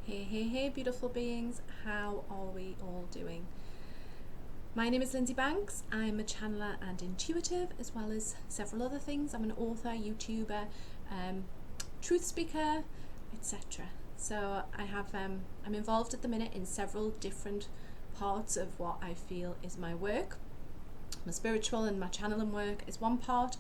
Hey, beautiful beings. How are we all doing? My name is Lindsay Banks. I'm a channeler and intuitive, as well as several other things. I'm an author, YouTuber, truth speaker, etc. So I'm involved at the minute in several different parts of what I feel is my work. My spiritual and my channeling work is one part.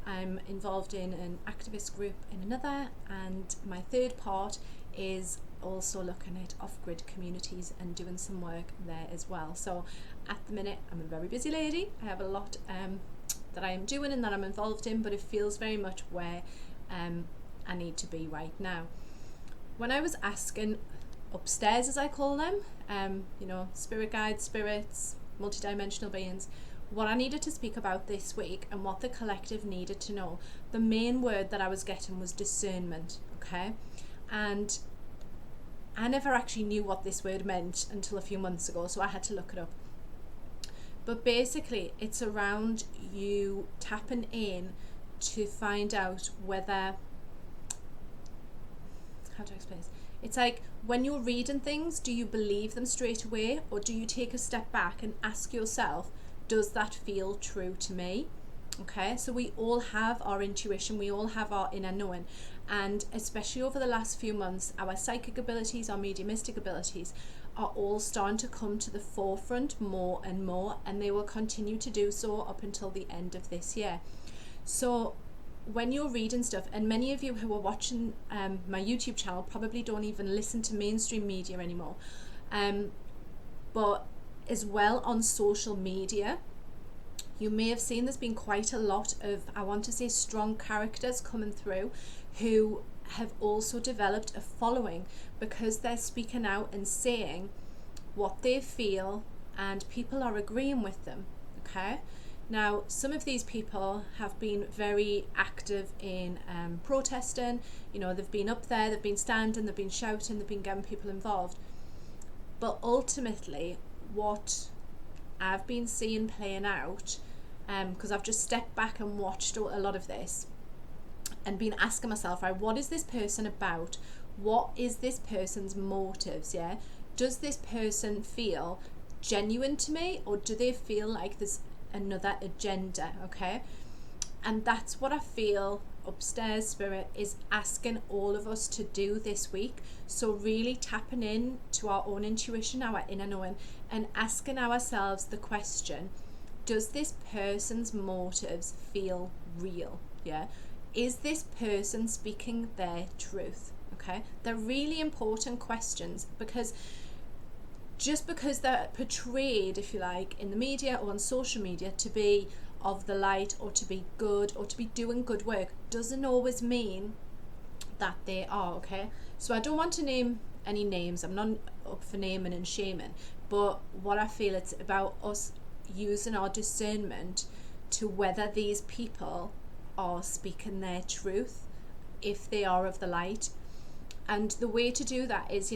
I'm involved in an activist group in another, and my third part is also looking at off-grid communities and doing some work there as well. So at the minute I'm a very busy lady. I have a lot that I am doing and that I'm involved in, but it feels very much where I need to be right now. When I was asking upstairs, as I call them, spirit guides, spirits, multidimensional beings, what I needed to speak about this week and what the collective needed to know, the main word that I was getting was discernment, okay? And I never actually knew what this word meant until a few months ago, so I had to look it up. But basically, it's around you tapping in to find out whether, how do I explain this? It's like when you're reading things, do you believe them straight away, or do you take a step back and ask yourself, does that feel true to me? Okay, so we all have our intuition, we all have our inner knowing, and especially over the last few months, our psychic abilities, our mediumistic abilities are all starting to come to the forefront more and more, and they will continue to do so up until the end of this year. So when you're reading stuff, and many of you who are watching my YouTube channel probably don't even listen to mainstream media anymore, but as well on social media, you may have seen there's been quite a lot of, I want to say, strong characters coming through who have also developed a following because they're speaking out and saying what they feel, and people are agreeing with them. Okay, now some of these people have been very active in protesting. They've been up there, they've been standing, they've been shouting, they've been getting people involved. But ultimately, what I've been seeing playing out, because I've just stepped back and watched a lot of this and been asking myself, right, what is this person about? What is this person's motives? Yeah, does this person feel genuine to me, or do they feel like there's another agenda? Okay, and that's what I feel upstairs spirit is asking all of us to do this week. So really tapping in to our own intuition, our inner knowing, and asking ourselves the question, does this person's motives feel real? Yeah, is this person speaking their truth? Okay, they're really important questions, because just because they're portrayed, if you like, in the media or on social media to be of the light or to be good or to be doing good work doesn't always mean that they are. Okay, so I don't want to name any names, I'm not up for naming and shaming, but what I feel, it's about us using our discernment to whether these people are speaking their truth, if they are of the light. And the way to do that is,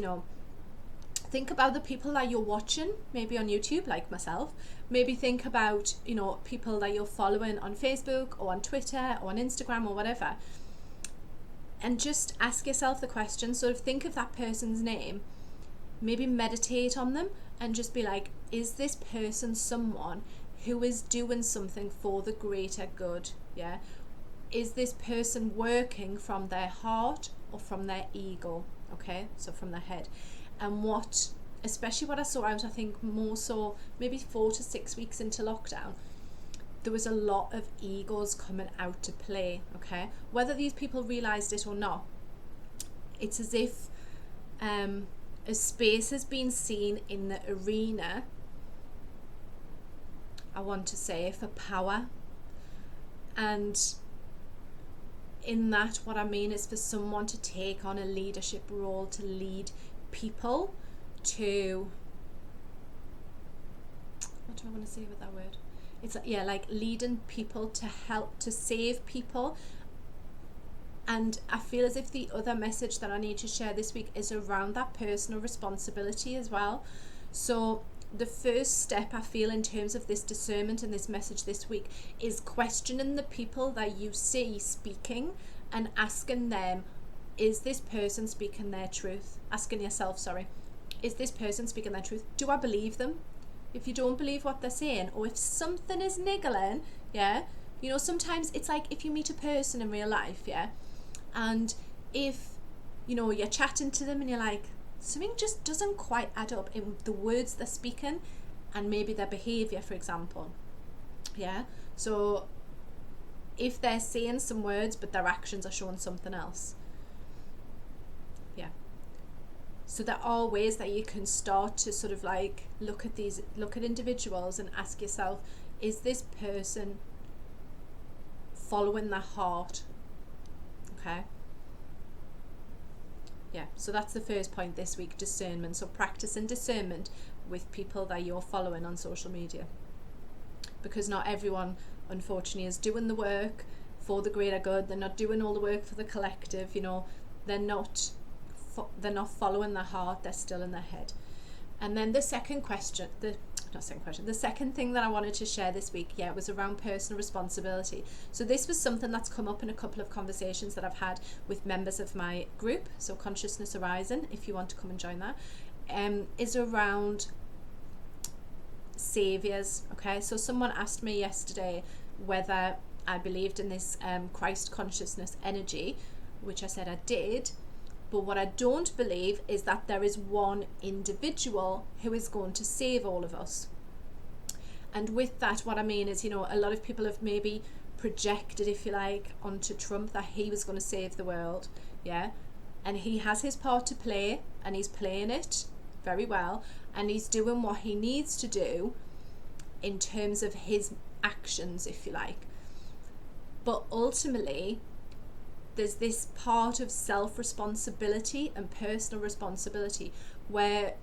think about the people that you're watching, maybe on YouTube, like myself. Maybe think about, people that you're following on Facebook or on Twitter or on Instagram or whatever. And just ask yourself the question, sort of think of that person's name, maybe meditate on them and just be like, is this person someone who is doing something for the greater good? Yeah. Is this person working from their heart or from their ego? Okay, so from their head. And especially what I saw out, I think more so maybe 4 to 6 weeks into lockdown, there was a lot of egos coming out to play. Okay, whether these people realized it or not, it's as if a space has been seen in the arena, I want to say, for power. And in that, what I mean is for someone to take on a leadership role, to lead people, to, what do I want to say with that word? It's like leading people to help, to save people. And I feel as if the other message that I need to share this week is around that personal responsibility as well. So the first step, I feel, in terms of this discernment and this message this week is questioning the people that you see speaking and asking them, is this person speaking their truth? Asking yourself, is this person speaking their truth? Do I believe them? If you don't believe what they're saying, or if something is niggling, sometimes it's like if you meet a person in real life, and if, you're chatting to them and you're like, something just doesn't quite add up in the words they're speaking and maybe their behaviour, for example. So if they're saying some words but their actions are showing something else. So there are ways that you can start to sort of like look at individuals and ask yourself, is this person following their heart? Okay. So that's the first point this week, discernment. So practicing discernment with people that you're following on social media. Because not everyone, unfortunately, is doing the work for the greater good. They're not doing all the work for the collective, they're not following their heart, they're still in their head. And then the second thing that I wanted to share this week, was around personal responsibility. So this was something that's come up in a couple of conversations that I've had with members of my group, so Consciousness Horizon, if you want to come and join that, is around saviours. Okay, so someone asked me yesterday whether I believed in this Christ consciousness energy, which I said I did. But what I don't believe is that there is one individual who is going to save all of us. And with that, what I mean is, a lot of people have maybe projected, if you like, onto Trump that he was going to save the world. And he has his part to play, and he's playing it very well, and he's doing what he needs to do in terms of his actions, if you like. But ultimately, there's this part of self-responsibility and personal responsibility where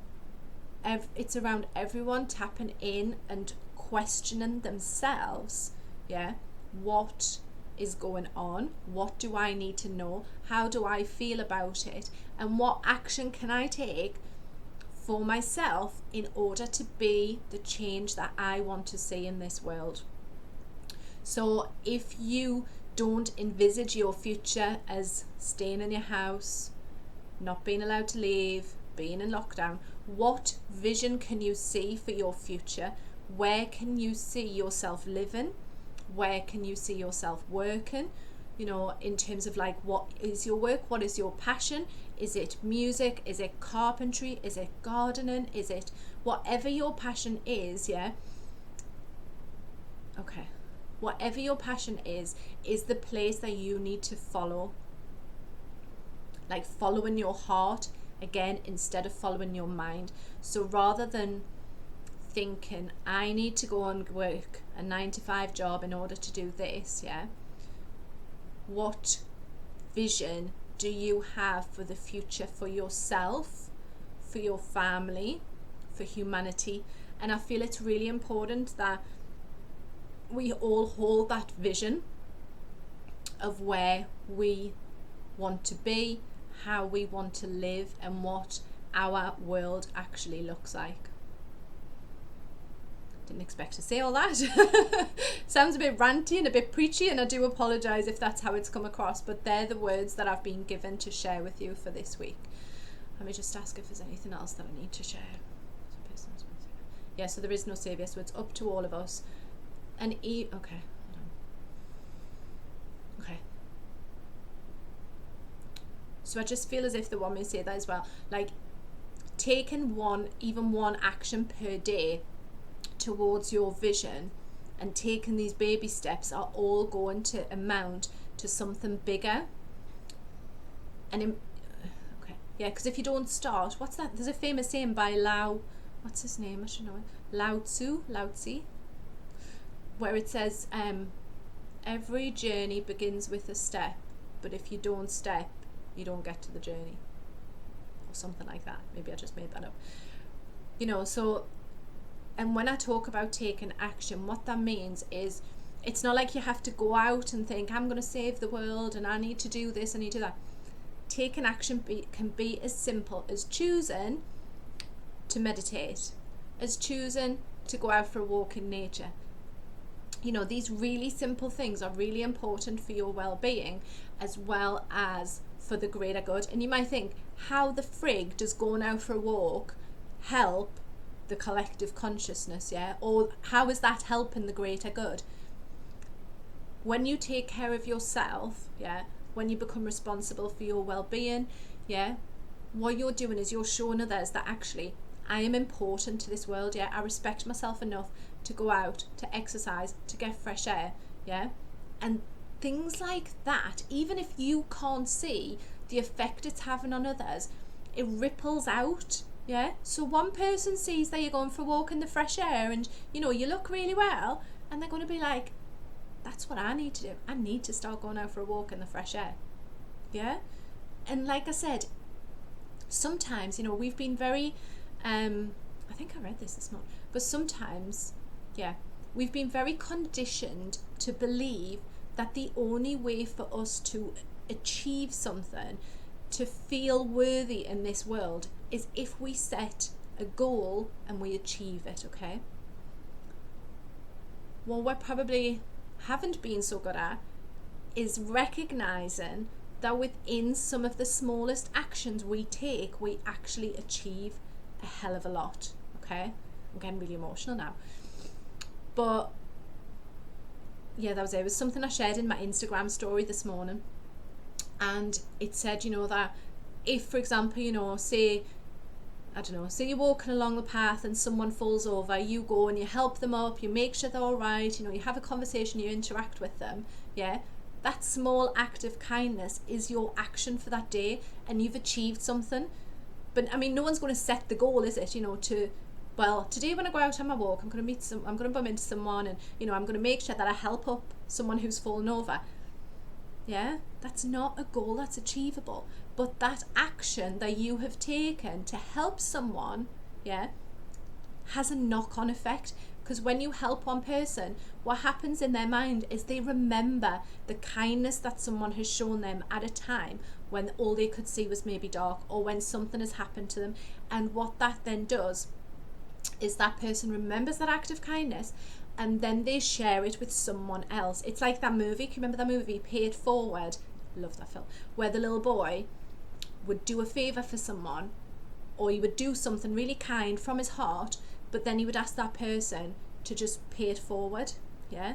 it's around everyone tapping in and questioning themselves. What is going on? What do I need to know? How do I feel about it? And what action can I take for myself in order to be the change that I want to see in this world? So if you don't envisage your future as staying in your house, not being allowed to leave, being in lockdown, what vision can you see for your future? Where can you see yourself living? Where can you see yourself working? In terms of like, what is your work? What is your passion? Is it music? Is it carpentry? Is it gardening? Is it whatever your passion is? Okay. Whatever your passion is the place that you need to follow. Like following your heart, again, instead of following your mind. So rather than thinking, I need to go and work a 9-to-5 job in order to do this, what vision do you have for the future, for yourself, for your family, for humanity? And I feel it's really important that we all hold that vision of where we want to be, how we want to live, and what our world actually looks like. Didn't expect to say all that. Sounds a bit ranty and a bit preachy, and I do apologise if that's how it's come across, but they're the words that I've been given to share with you for this week. Let me just ask if there's anything else that I need to share. So there is no saviour, so it's up to all of us. And okay, hold on. Okay. So I just feel as if they want me to say that as well. Like, taking even one action per day towards your vision and taking these baby steps are all going to amount to something bigger. And because if you don't start, what's that? There's a famous saying by what's his name? I should know it. Lao Tzu, where it says, every journey begins with a step, but if you don't step, you don't get to the journey, or something like that. Maybe I just made that up. So, and when I talk about taking action, what that means is, it's not like you have to go out and think, I'm going to save the world and I need to do this, I need to do that. Taking action can be as simple as choosing to meditate, as choosing to go out for a walk in nature. These really simple things are really important for your well-being, as well as for the greater good. And you might think, how the frig does going out for a walk help the collective consciousness, yeah? Or how is that helping the greater good? When you take care of yourself, yeah, when you become responsible for your well-being, yeah, what you're doing is you're showing others that actually I am important to this world, yeah, I respect myself enough to go out, to exercise, to get fresh air, yeah? And things like that, even if you can't see the effect it's having on others, it ripples out, yeah? So one person sees that you're going for a walk in the fresh air and, you know, you look really well, and they're going to be like, that's what I need to do. I need to start going out for a walk in the fresh air, yeah? And like I said, sometimes, you know, we've been very, I think I read this morning, but sometimes, yeah, we've been very conditioned to believe that the only way for us to achieve something, to feel worthy in this world, is if we set a goal and we achieve it, okay? What we probably haven't been so good at is recognizing that within some of the smallest actions we take, we actually achieve a hell of a lot, okay? I'm getting really emotional now. But yeah, that was it. It was something I shared in my Instagram story this morning. And it said, you know, that if, for example, you know, say you're walking along the path and someone falls over, you go and you help them up, you make sure they're all right, you know, you have a conversation, you interact with them, yeah? That small act of kindness is your action for that day, and you've achieved something. But I mean, no one's going to set the goal, is it? You know, well, today when I go out on my walk, I'm going to bump into someone, and, you know, I'm going to make sure that I help up someone who's fallen over. Yeah, that's not a goal that's achievable. But that action that you have taken to help someone, yeah, has a knock-on effect. Because when you help one person, what happens in their mind is they remember the kindness that someone has shown them at a time when all they could see was maybe dark, or when something has happened to them. And what that then does is that person remembers that act of kindness, and then they share it with someone else. It's like that movie. Can you remember that movie, Pay It Forward? Love that film. Where the little boy would do a favour for someone, or he would do something really kind from his heart, but then he would ask that person to just pay it forward, yeah?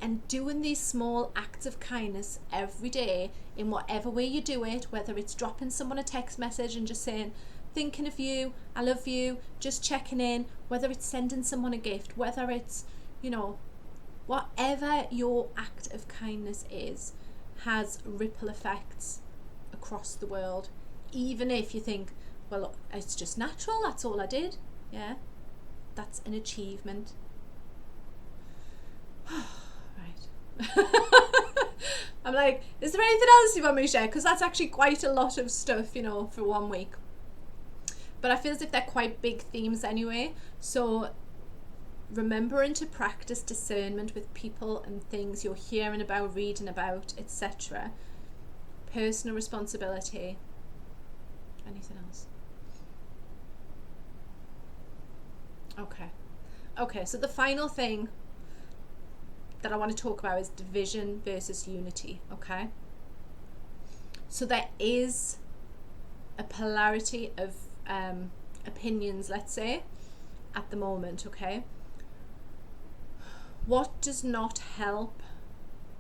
And doing these small acts of kindness every day, in whatever way you do it, whether it's dropping someone a text message and just saying, thinking of you, I love you, just checking in, whether it's sending someone a gift, whether it's, you know, whatever your act of kindness is, has ripple effects across the world. Even if you think, well, it's just natural, that's all I did, yeah? That's an achievement. Right. I'm like, is there anything else you want me to share? Because that's actually quite a lot of stuff, you know, for 1 week. But I feel as if they're quite big themes anyway. So remembering to practice discernment with people and things you're hearing about, reading about, etc. Personal responsibility. Anything else? Okay, so the final thing that I want to talk about is division versus unity, okay? So there is a polarity of opinions, let's say, at the moment, okay? What does not help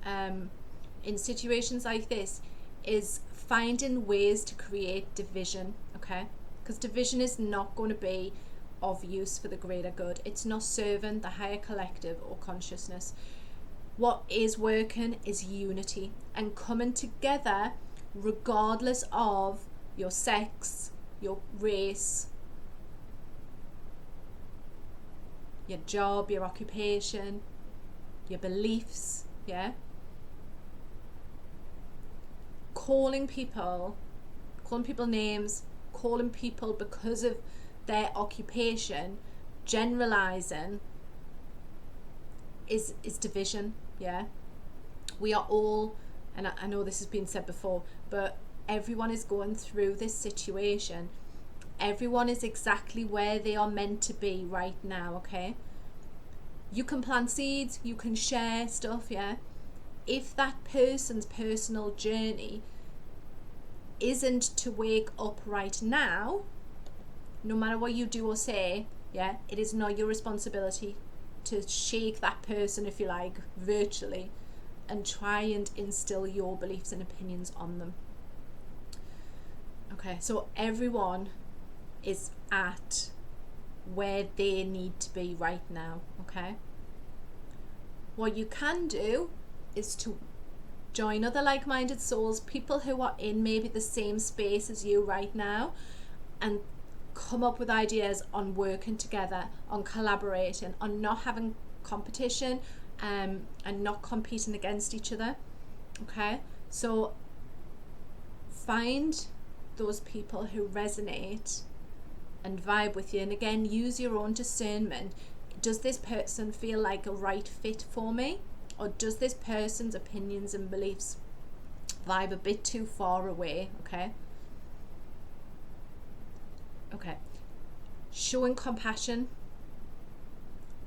in situations like this is finding ways to create division, okay? Because division is not going to be of use for the greater good. It's not serving the higher collective or consciousness. What is working is unity and coming together regardless of your sex, your race, your job, your occupation, your beliefs, yeah? Calling people names, calling people because of their occupation, generalizing is division, yeah? We are all, and I know this has been said before, but everyone is going through this situation. Everyone is exactly where they are meant to be right now, okay? You can plant seeds, you can share stuff, yeah? If that person's personal journey isn't to wake up right now, no matter what you do or say, yeah, it is not your responsibility to shake that person, if you like, virtually, and try and instill your beliefs and opinions on them. Okay, so everyone is at where they need to be right now, okay? What you can do is to join other like-minded souls, people who are in maybe the same space as you right now, and come up with ideas on working together, on collaborating, on not having competition, and not competing against each other. Okay, so find those people who resonate and vibe with you, and again, use your own discernment. Does this person feel like a right fit for me, or does this person's opinions and beliefs vibe a bit too far away? Okay, showing compassion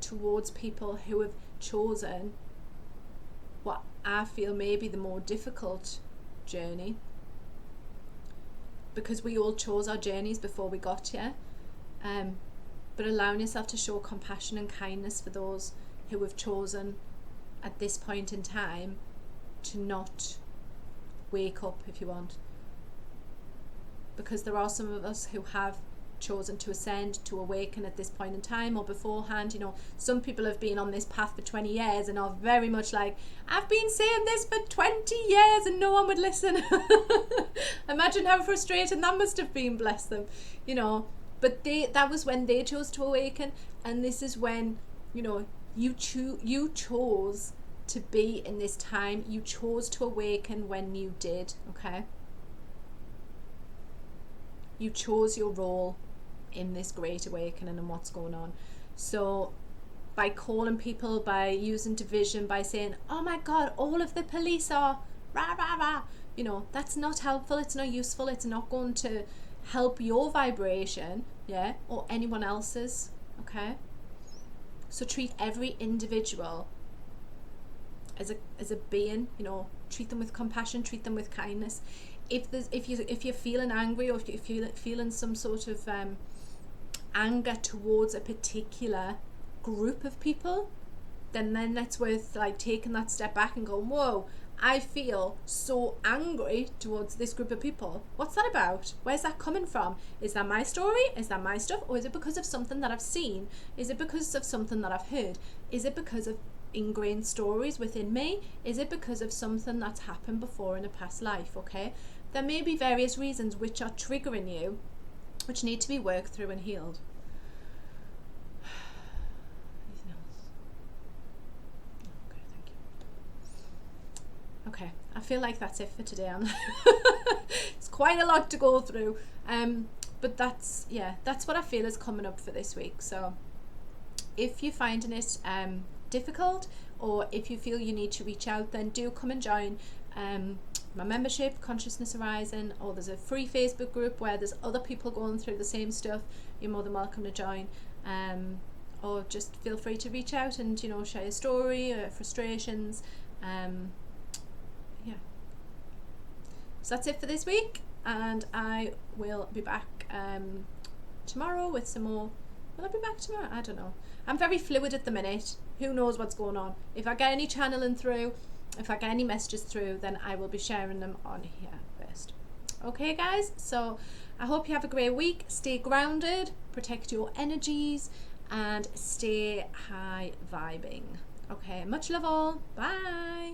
towards people who have chosen what I feel may be the more difficult journey, because we all chose our journeys before we got here, but allowing yourself to show compassion and kindness for those who have chosen at this point in time to not wake up, if you want, because there are some of us who have chosen to ascend, to awaken at this point in time or beforehand. You know, some people have been on this path for 20 years and are very much like, I've been saying this for 20 years and no one would listen. Imagine how frustrating that must have been, bless them, you know. But that was when they chose to awaken, and this is when, you know, you chose to be in this time. You chose to awaken when you did, okay? You chose your role in this great awakening and what's going on. So by calling people, by using division, by saying, oh my God, all of the police are rah, rah, rah, you know, that's not helpful, it's not useful, it's not going to help your vibration, yeah, or anyone else's, okay? So treat every individual as a being, you know, treat them with compassion, treat them with kindness. If you're feeling angry, or if you're feeling some sort of anger towards a particular group of people, then that's worth like taking that step back and going, whoa, I feel so angry towards this group of people. What's that about? Where's that coming from? Is that my story? Is that my stuff? Or is it because of something that I've seen? Is it because of something that I've heard? Is it because of ingrained stories within me? Is it because of something that's happened before in a past life? Okay, there may be various reasons which are triggering you, which need to be worked through and healed. Anything else? Okay, thank you. Okay, I feel like that's it for today. It's quite a lot to go through, but that's what I feel is coming up for this week. So if you're finding it difficult, or if you feel you need to reach out, then do come and join my membership, Consciousness Horizon, or there's a free Facebook group where there's other people going through the same stuff. You're more than welcome to join, or just feel free to reach out and, you know, share your story or frustrations. So that's it for this week, and I will be back tomorrow with some more. Will I be back tomorrow? I don't know. I'm very fluid at the minute. Who knows what's going on? If I get any channeling through, if I get any messages through, then I will be sharing them on here first. Okay, guys? So I hope you have a great week. Stay grounded, protect your energies, and stay high vibing. Okay, much love all. Bye.